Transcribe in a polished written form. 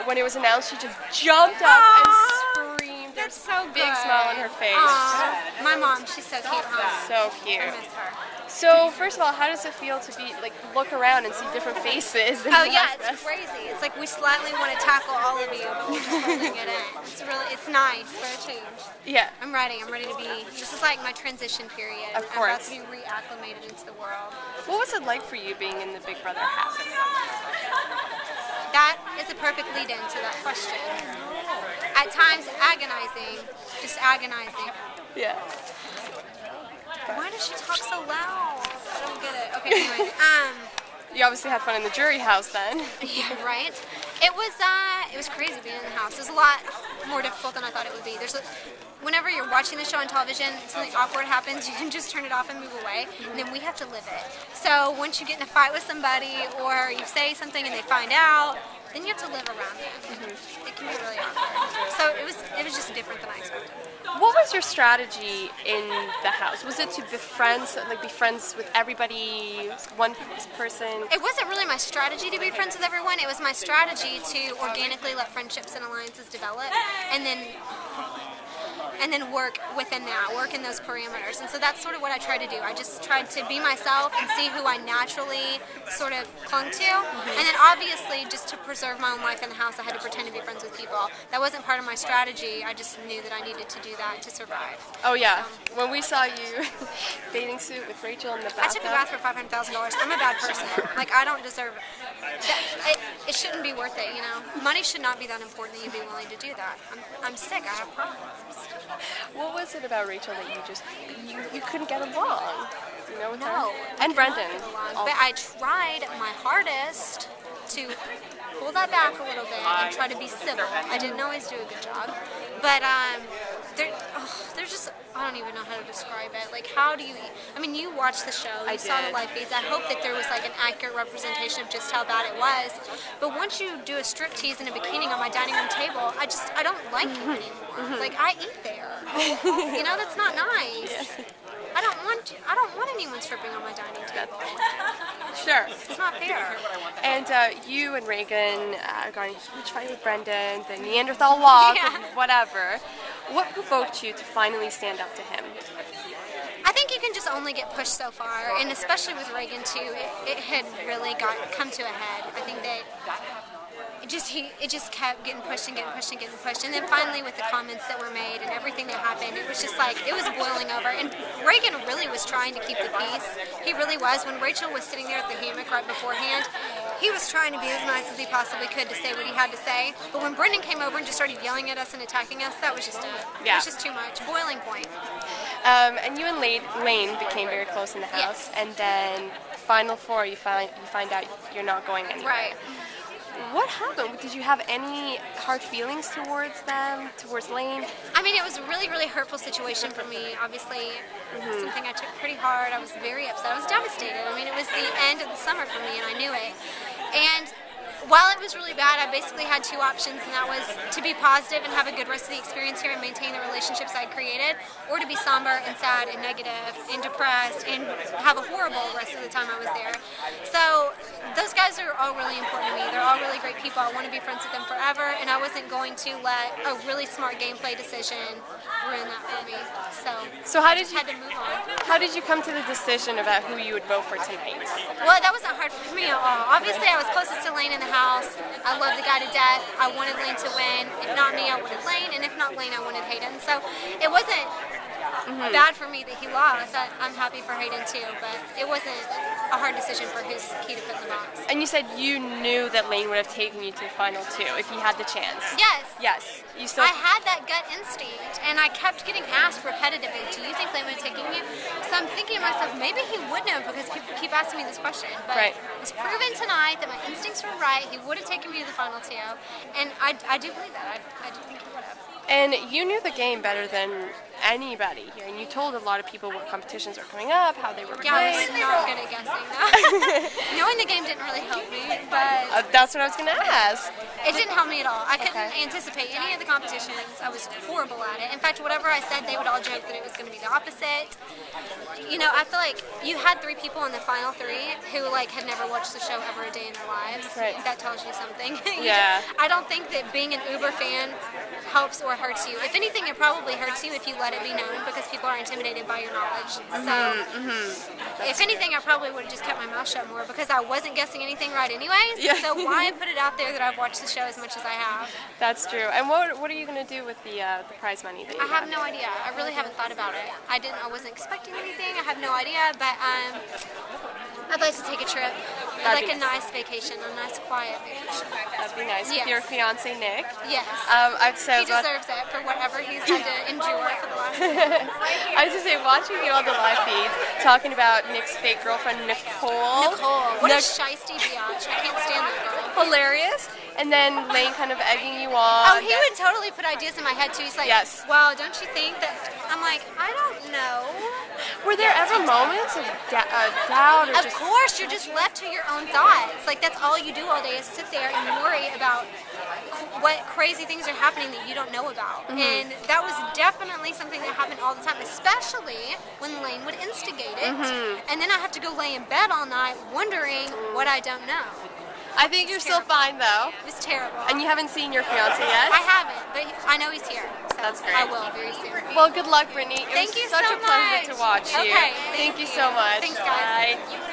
when it was announced, she just jumped up and screamed. That's so good. Big smile on her face. My mom, she's so cute, huh? So cute. I miss her. So first of all, how does it feel to be look around and see different faces? Oh yeah, it's crazy. It's like we slightly want to tackle all of you, but we're just holding it in. It's nice for a change. Yeah. I'm ready to be. This is like my transition period. Of course. I'm about to be reacclimated into the world. What was it like for you being in the Big Brother house? That is a perfect lead-in to that question. At times, agonizing, just agonizing. Yeah. Why does she talk so loud? I don't get it. Okay, anyways. You obviously had fun in the jury house then. Yeah, right. It was crazy being in the house. It was a lot more difficult than I thought it would be. Whenever you're watching the show on television, something awkward happens, you can just turn it off and move away, and then we have to live it. So once you get in a fight with somebody, or you say something and they find out, then you have to live around it. It can be really awkward. So it was just different than I expected. What was your strategy in the house? Was it to be friends with everybody, one person? It wasn't really my strategy to be friends with everyone. It was my strategy to organically let friendships and alliances develop, and then work within that, work in those parameters. And so that's sort of what I tried to do. I just tried to be myself and see who I naturally sort of clung to. And then obviously, just to preserve my own life in the house, I had to pretend to be friends with people. That wasn't part of my strategy. I just knew that I needed to do that to survive. Oh yeah, when we saw you bathing suit with Rachel in the bathtub. I took a bath for $500,000. I'm a bad person. I don't deserve it. It shouldn't be worth it, you know. Money should not be that important that you'd be willing to do that. I'm sick. I have problems. What was it about Rachel that you couldn't get along? You know, with her? And we Brendan. But I tried my hardest to pull that back a little bit and try to be civil. I didn't always do a good job, but there's just, I don't even know how to describe it. Like, how do you? I mean, you watched the show, you saw the live feeds. I hope that there was like an accurate representation of just how bad it was. But once you do a striptease in a bikini on my dining room table, I don't like you anymore. Like, I eat there. You know, that's not nice. I don't want anyone stripping on my dining table. Sure. It's not fair. And you and Reagan got in a huge fight with Brendan, the Neanderthal walk, whatever. What provoked you to finally stand up to him? I think you can just only get pushed so far, and especially with Reagan too, it had really come to a head. I think that it just kept getting pushed and getting pushed and getting pushed, and then finally with the comments that were made and everything that happened, it was just like, it was boiling over. And Reagan really was trying to keep the peace. He really was. When Rachel was sitting there at the hammock right beforehand, he was trying to be as nice as he possibly could to say what he had to say. But when Brendan came over and just started yelling at us and attacking us, that was just it. It was just too much. Boiling point. And you and Lane became very close in the house, and then Final Four, you find out you're not going anywhere. Right. What happened? Did you have any hard feelings towards them, towards Lane? I mean, it was a really, really hurtful situation for me. Obviously, something I took pretty hard. I was very upset. I was devastated. I mean, it was the end of the summer for me, and I knew it. And while it was really bad, I basically had two options, and that was to be positive and have a good rest of the experience here and maintain the relationships I created, or to be somber and sad and negative and depressed and have a horrible rest of the time I was there. So those guys are all really important to me. They're all really great people. I want to be friends with them forever, and I wasn't going to let a really smart gameplay decision ruin that for me. So how I did just had to move on. How did you come to the decision about who you would vote for tonight? Well, that wasn't hard for me at all. Obviously, I was closest to Lane in the house. I love the guy to death. I wanted Lane to win. If not me, I wanted Lane, and if not Lane, I wanted Hayden. So it wasn't bad for me that he lost. I'm happy for Hayden too, but it wasn't a hard decision for who's key to put in the box. And you said you knew that Lane would have taken you to the final two if he had the chance. Yes. Yes. I had that gut instinct, and I kept getting asked repetitively, do you think Lane would have taken you? So I'm thinking to myself, maybe he wouldn't have, because people keep asking me this question. But it's proven tonight that my instincts were right. He would have taken me to the final two, and I do believe that. I do think he would have. And you knew the game better than anybody here, and you told a lot of people what competitions are coming up, how they were Yeah, I played. was not good at guessing that. Knowing the game didn't really help me, but That's what I was going to ask. it didn't help me at all. I couldn't Okay. anticipate any of the competitions. I was horrible at it. In fact, whatever I said, they would all joke that it was going to be the opposite. You know, I feel like you had 3 people in the final 3 who like had never watched the show ever a day in their lives. Right. That tells you something. Yeah. I don't think that being an Uber fan helps or hurts you. If anything, it probably hurts you if you let it be known because people are intimidated by your knowledge. So, if anything, I probably would have just kept my mouth shut more because I wasn't guessing anything right anyways. Yeah. So why put it out there that I've watched the show as much as I have? That's true. And what are you going to do with the prize money that you I have no idea. I really haven't thought about it. I wasn't expecting anything. I have no idea, but I'd like to take a trip, That'd like be a nice vacation, a nice quiet vacation. That'd be nice. Yes. With your fiance Nick. Yes. I'd say He deserves it for whatever he's had to endure for the last. I was just say watching you on the live feeds talking about Nick's fake girlfriend Nicole. What a shiesty biatch. I can't stand that girl. Hilarious. And then Lane kind of egging you on. Oh, he would totally put ideas in my head too. He's like, Yes. well, don't you think that? I'm like, I don't know. Were there ever moments of doubt or Of just? course, you're just left to your own thoughts. Like that's all you do all day is sit there and worry about what crazy things are happening that you don't know about. And that was definitely something that happened all the time, especially when Lane would instigate it. And then I have to go lay in bed all night wondering what I don't know. I think you're still fine though. It was terrible. And you haven't seen your fiance yet. I haven't, but I know he's here. So That's great. I will very soon. Well, good luck, Brittany. It Thank was you such so a pleasure much. to watch you. Okay, Thank you so much. Thanks, guys. Bye.